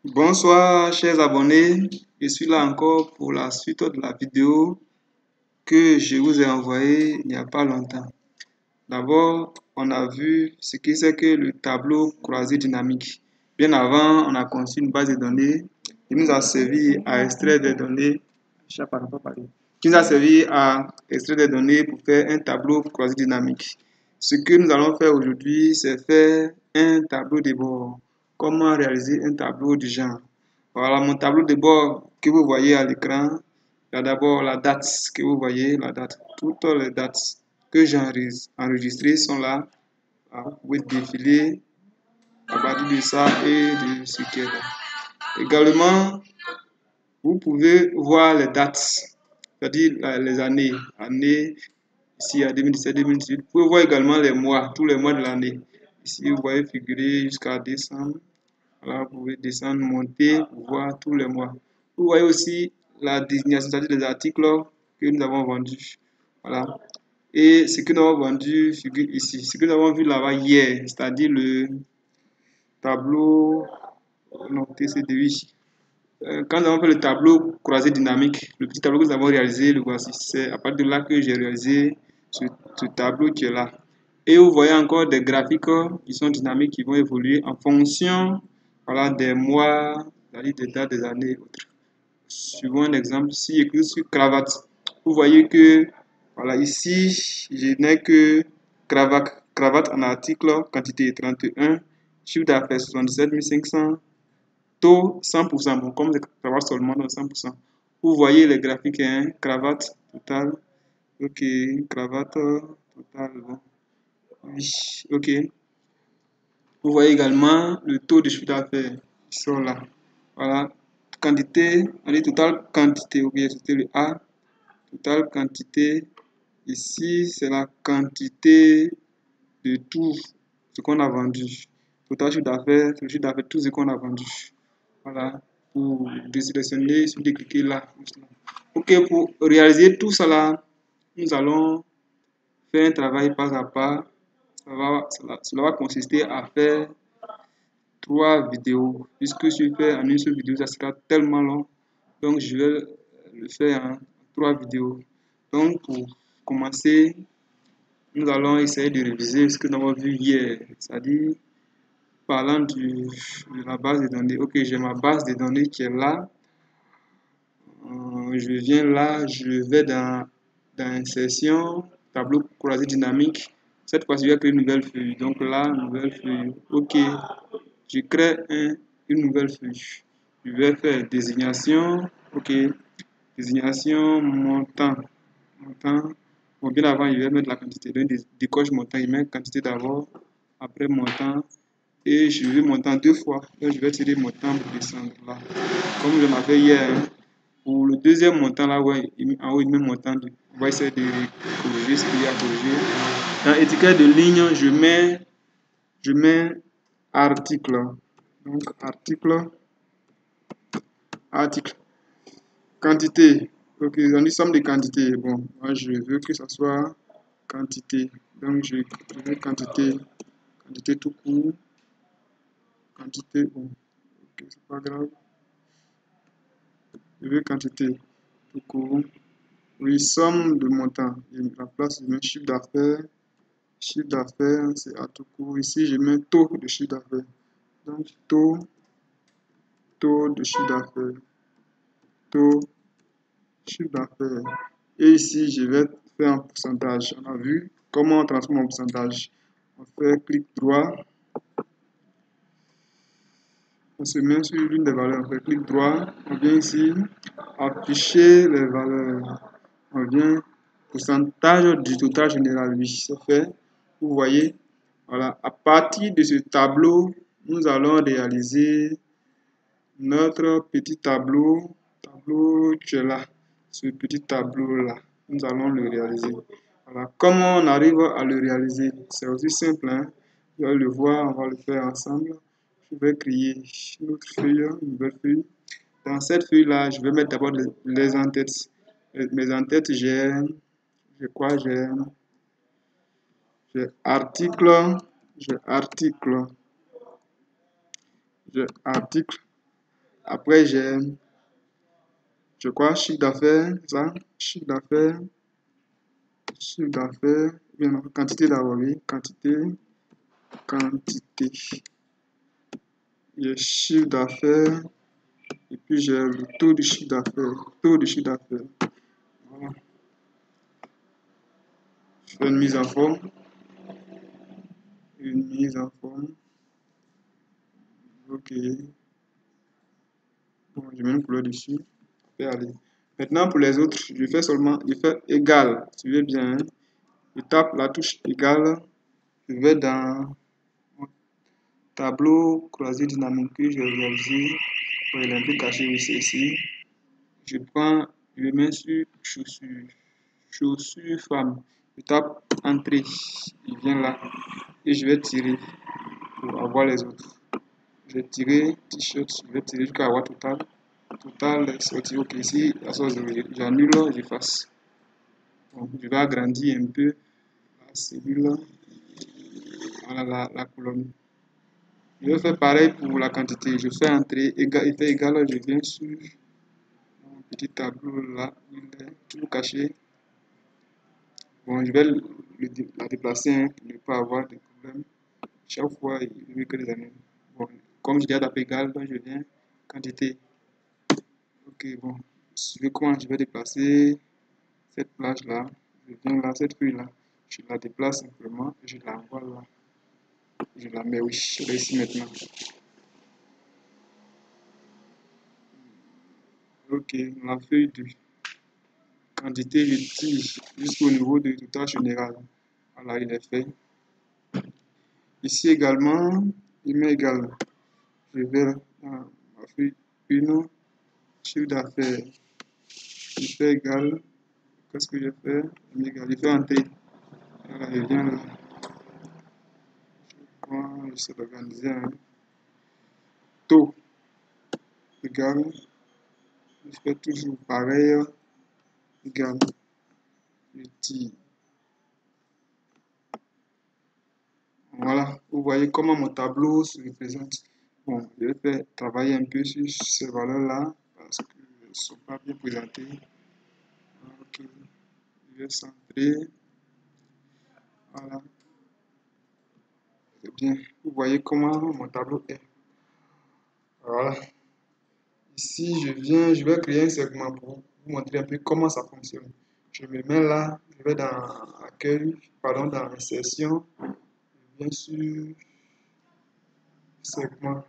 Bonsoir chers abonnés, je suis là encore pour la suite de la vidéo que je vous ai envoyée il n'y a pas longtemps. D'abord, on a vu ce que c'est que le tableau croisé dynamique. Bien avant, on a conçu une base de données qui nous a servi à extraire des données, qui nous a servi à extraire des données pour faire un tableau croisé dynamique. Ce que nous allons faire aujourd'hui, c'est faire un tableau de bord. Comment réaliser un tableau du genre? Voilà mon tableau de bord que vous voyez à l'écran. Il y a d'abord la date que vous voyez, la date. Toutes les dates que j'ai enregistrées sont là. Vous pouvez défiler à partir de ça et de ce qui est là. Également, vous pouvez voir les dates, c'est-à-dire les années. Ici, il y a 2017, 2018. Vous pouvez voir également les mois, tous les mois de l'année. Ici, vous voyez figurer jusqu'à décembre. Voilà, vous pouvez descendre, monter, voir tous les mois. Vous voyez aussi la désignation, c'est-à-dire les articles que nous avons vendus. Voilà. Et ce que nous avons vendu figure ici. Ce que nous avons vu là-bas hier, c'est-à-dire le tableau, non, TCDI. Quand nous avons fait le tableau croisé dynamique, le petit tableau que nous avons réalisé, le voici. C'est à partir de là que j'ai réalisé ce tableau qui est là. Et vous voyez encore des graphiques qui sont dynamiques, qui vont évoluer en fonction, voilà, des mois, c'est-à-dire des dates, des années et autres. Suivons un exemple, si écrit sur cravate, vous voyez que, voilà, ici, je n'ai que cravate en article, quantité 31, chiffre d'affaires 77 500, taux 100%, bon, comme des cravates seulement, donc 100%. Vous voyez les graphiques, hein, cravate totale, ok, cravate totale, bon, oui, ok. Vous voyez également le taux de chiffre d'affaires qui sont là. Voilà, quantité, on dit totale quantité, ou bien c'était le A, totale quantité. Ici, c'est la quantité de tout ce qu'on a vendu. Total chiffre d'affaires, c'est le chiffre d'affaires, tout ce qu'on a vendu. Voilà, pour désélectionner, il suffit de cliquer là. Ok, pour réaliser tout cela, nous allons faire un travail pas à pas. Cela va consister à faire 3 vidéos. Puisque si je fais en une seule vidéo, ça sera tellement long. Donc, je vais le faire en 3 vidéos. Donc, pour commencer, nous allons essayer de réviser ce que nous avons vu hier. C'est-à-dire, parlant de la base de données. Ok, j'ai ma base de données qui est là. Je viens là, je vais dans insertion, tableau croisé dynamique. Cette fois-ci, je vais créer une nouvelle feuille. Donc là, nouvelle feuille. Ok, je crée une nouvelle feuille. Je vais faire désignation. Ok, désignation montant. Montant. Bon, bien avant, je vais mettre la quantité. Donc, décoche montant. Je mets quantité d'abord, après montant. Et je vais montant 2 fois. Donc, je vais tirer montant pour descendre là. Comme je l'avais hier. Hein. Pour le deuxième montant, là, ouais, en haut, il met montant. On va essayer de corriger ce qu'il y a à corriger. Dans étiquette de ligne, je mets article. Donc, article. Quantité. Ok, on dit somme de quantité. Bon, moi, je veux que ça soit quantité. Donc, je veux quantité. Quantité tout court. Quantité, bon. Ok, c'est pas grave. Je veux quantité tout court. Oui, somme de montant. La place, je mets chiffre d'affaires. Chiffre d'affaires, c'est à tout court. Ici, je mets taux de chiffre d'affaires. Donc, taux de chiffre d'affaires. Taux chiffre d'affaires. Et ici, je vais faire un pourcentage. On a vu comment on transforme en pourcentage. On fait clic droit. On se met sur l'une des valeurs. On fait clic droit. On vient ici, afficher les valeurs. On vient pourcentage du total général. Oui, c'est fait. Vous voyez. Voilà. À partir de ce tableau, nous allons réaliser notre petit tableau. Tableau qui est là. Ce petit tableau-là. Nous allons le réaliser. Voilà. Comment on arrive à le réaliser? C'est aussi simple. Hein? Vous allez le voir, on va le faire ensemble. Je vais créer une autre feuille, une nouvelle feuille. Dans cette feuille-là, je vais mettre d'abord les en-têtes. Mes en-têtes, j'ai quoi? J'ai article, j'ai article, j'ai article. Après, j'ai, je crois, chiffre d'affaires, ça, chiffre d'affaires, bien, non, quantité d'abord, oui, quantité. J'ai chiffre d'affaires, et puis j'ai le taux de chiffre d'affaires, Voilà. Je fais une mise en forme, ok. Bon, je mets une couleur dessus, je vais aller. Maintenant, pour les autres, je fais égal, suivez bien, hein. Je tape la touche égale, je vais dans mon tableau croisé dynamique que je vais réaliser. Il est un peu caché ici, Je prends, je mets sur chaussures femme. Je tape entrée, il vient là, et je vais tirer pour avoir les autres. Je vais tirer t-shirt, je vais tirer jusqu'à avoir total. Total est sorti, ok, ici, j'annule, j'efface. Donc, je vais agrandir un peu la cellule, voilà la colonne. Je vais faire pareil pour la quantité. Je fais entrée, effet égal, je viens sur mon petit tableau là, il est tout caché. Bon, je vais la déplacer hein, pour ne pas avoir de problème. Chaque fois, il veut que les années. Bon, comme je dis à taper égal, donc je viens quantité. Ok, bon, je vais comment je vais déplacer cette plage là. Je viens là, cette feuille là. Je la déplace simplement, je l'envoie là. Je la mets, oui, je l'ai ici maintenant. Ok, la feuille de quantité, je tire jusqu'au niveau de total général. Voilà, il est fait. Ici également, il m'est égal. Je vais dans ma feuille 1, chiffre d'affaires. Il fait égal. Qu'est-ce que je fais? Il m'égale. Il fait entrer. Voilà, je viens là. Comment je sais l'organiser? Hein? Taux égal. Je fais toujours pareil. Égal. Je tire. Voilà, vous voyez comment mon tableau se représente. Bon, je vais faire travailler un peu sur ces valeurs-là parce qu'elles ne sont pas bien présentées. Ok, je vais centrer. Voilà, c'est bien. Vous voyez comment mon tableau est. Voilà. Ici, je vais créer un segment pour vous montrer un peu comment ça fonctionne. Je me mets là, je vais dans accueil, pardon, dans insertion, bien sûr, segment.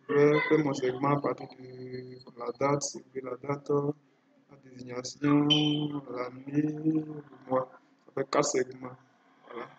Je vais faire mon segment à partir de la date, si vous voulez la date, la désignation, l'année, le mois. Ça fait 4 segments. Voilà.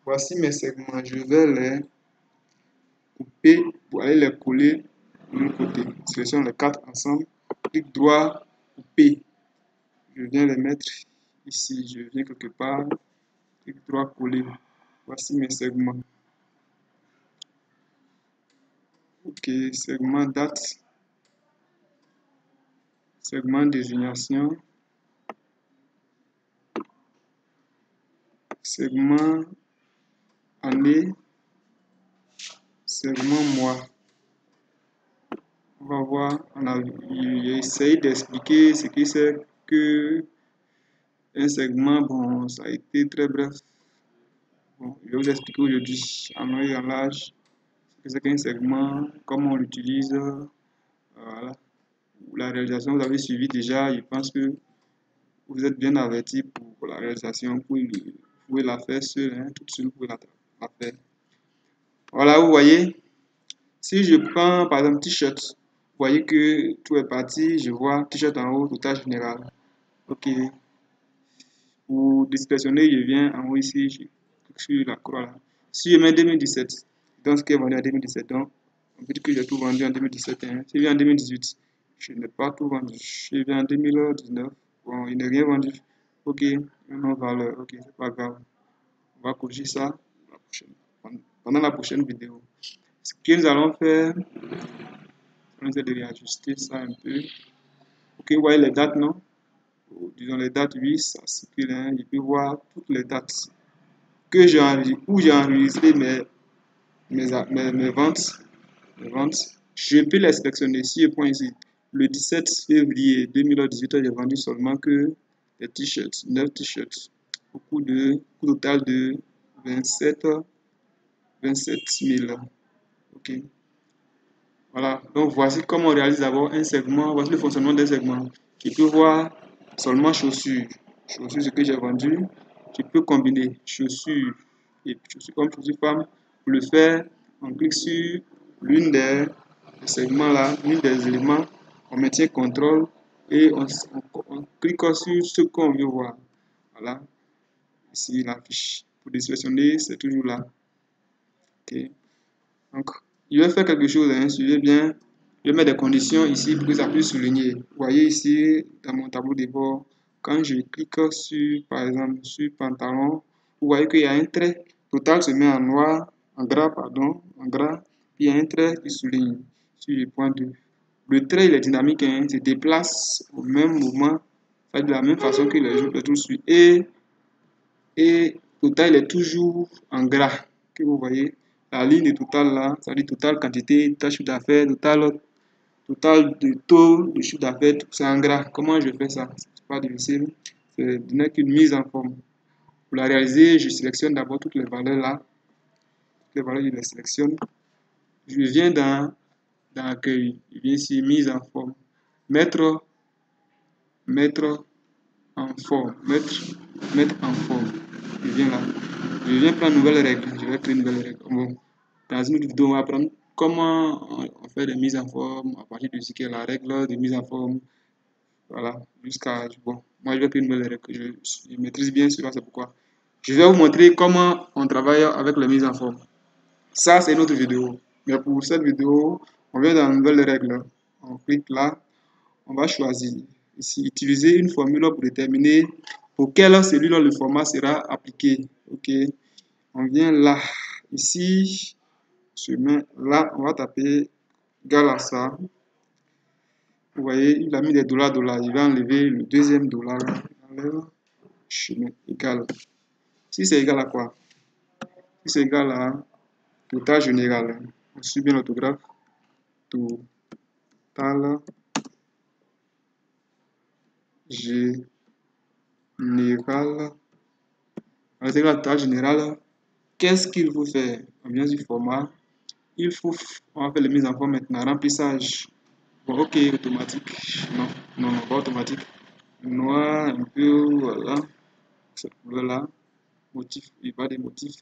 Voici mes segments. Je vais les couper pour aller les coller de l'autre côté. Ce sont les 4 ensemble. Clic droit, couper. Je viens les mettre ici. Je viens quelque part. Clic droit, coller. Voici mes segments. Ok, segment date. Segment désignation. Segment année. Segment mois. On va voir, j'ai essayé d'expliquer ce qui c'est que un segment, bon, ça a été très bref. Bon, je vais vous expliquer aujourd'hui en long et en large ce que c'est qu'un segment, comment on l'utilise, voilà. La réalisation, vous avez suivi déjà, je pense que vous êtes bien averti pour la réalisation, vous pouvez la faire seule, hein, toute seule, vous pouvez la faire. Voilà, vous voyez, si je prends par exemple t-shirt, vous voyez que tout est parti, je vois t-shirt en haut, total général. Ok, pour dispersionner, je viens en haut ici, je clique sur la croix là. Si je mets 2017, donc ce qui est vendu en 2017, donc on peut dire que j'ai tout vendu en 2017. Hein. Si je viens en 2018, je n'ai pas tout vendu. Je viens en 2019, bon, il n'est rien vendu. Ok, non valeur, ok, c'est pas grave. On va corriger ça pendant la prochaine vidéo. Ce que nous allons faire, on essaie de réajuster ça un peu. Ok, vous voyez les dates, non? Disons les dates, oui, ça circule, hein. Je peux voir toutes les dates que j'ai enregistré, où j'ai enregistré mes ventes. Je peux les sélectionner. Si je prends ici, le 17 février 2018, j'ai vendu seulement que des t-shirts, 9 t-shirts, au coût total de 27 000. Ok. Voilà. Donc, voici comment on réalise d'abord un segment. Voici le fonctionnement d'un segment. Je peux voir seulement chaussures. Chaussures, ce que j'ai vendu. Je peux combiner chaussures et chaussures comme chaussures femmes. Pour le faire, on clique sur l'une des segments là, l'une des éléments. On maintient contrôle et on clique sur ce qu'on veut voir. Voilà. Ici, la fiche. Pour désélectionner, c'est toujours là. Ok. Donc, je vais faire quelque chose, hein, suivez bien. Je vais mettre des conditions ici pour que ça puisse souligner. Vous voyez ici, dans mon tableau de bord, quand je clique sur, par exemple, sur pantalon, vous voyez qu'il y a un trait. Total se met en noir, en gras, pardon, en gras. Puis il y a un trait qui souligne sur le point 2. Le trait, il est dynamique, hein, se déplace au même moment, de la même façon que les autres suivent. Et total, il est toujours en gras, que vous voyez. La ligne de total là, ça dit total quantité, total chiffre d'affaires, total de taux de chiffre d'affaires, c'est en gras. Comment je fais ça? C'est pas difficile. C'est n'est qu'une mise en forme. Pour la réaliser, je sélectionne d'abord toutes les valeurs là. Toutes les valeurs, je les sélectionne. Je viens dans accueil. Je viens ici, mise en forme. Mettre en forme. Mettre en forme. Je viens là. Je viens prendre une nouvelle règle. Je vais créer une nouvelle règle. Bon. Dans une autre vidéo, on va apprendre comment on fait des mises en forme à partir de ce qu'est la règle de mise en forme. Voilà. Jusqu'à. Bon. Moi, je vais créer une nouvelle règle. Je maîtrise bien cela, c'est pourquoi. Je vais vous montrer comment on travaille avec les mises en forme. Ça, c'est une autre vidéo. Mais pour cette vidéo, on vient dans une nouvelle règle. On clique là. On va choisir ici, utiliser une formule pour déterminer pour quelle cellule le format sera appliqué. Ok, on vient là, ici, je mets là, on va taper égal à ça. Vous voyez, il a mis des dollars. Il va enlever le deuxième dollar. Je mets égal. Si c'est égal à quoi? Si c'est égal à total général. On suit bien l'autographe. Total général. Avec la total générale, qu'est-ce qu'il faut faire? On vient du format. On va faire les mises en forme maintenant. Remplissage. Bon, ok, automatique. Non, non, pas automatique. Noir, un peu, voilà. Cette couleur-là. Motif, il n'y a pas de motif.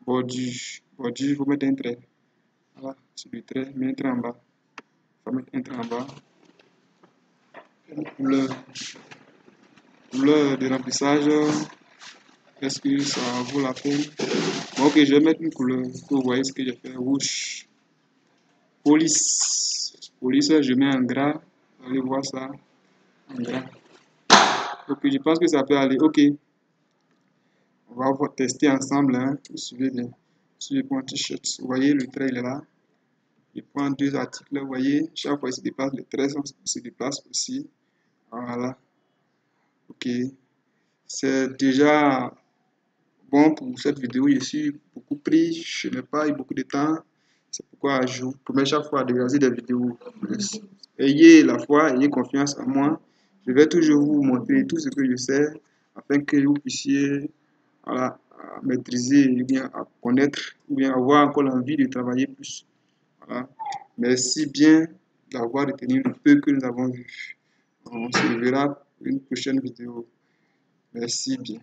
Bordure. Bordure, il faut mettre un trait. Voilà, sur le trait, mettre un trait en bas. Il faut mettre un trait en bas. Une couleur de remplissage. Est-ce que ça vaut la peine? Bon, ok, je vais mettre une couleur. Vous voyez ce que j'ai fait. Rouge. Police. Police, je mets en gras. Vous allez voir ça. En gras. Ok, je pense que ça peut aller. Ok. On va tester ensemble. Hein. Suivez bien. Si je prends un t-shirt, vous voyez, le trait il est là. Je prends deux articles. Vous voyez, chaque fois il se déplace, le trait se déplace aussi. Voilà. Ok. C'est déjà bon pour cette vidéo. Je suis beaucoup pris. Je n'ai pas eu beaucoup de temps. C'est pourquoi je vous promets chaque fois de réaliser des vidéos. Ayez la foi, ayez confiance en moi. Je vais toujours vous montrer tout ce que je sais afin que vous puissiez voilà, maîtriser, ou bien à connaître, ou bien avoir encore l'envie de travailler plus. Voilà. Merci bien d'avoir retenu le peu que nous avons vu. On se verra pour une prochaine vidéo. Merci bien.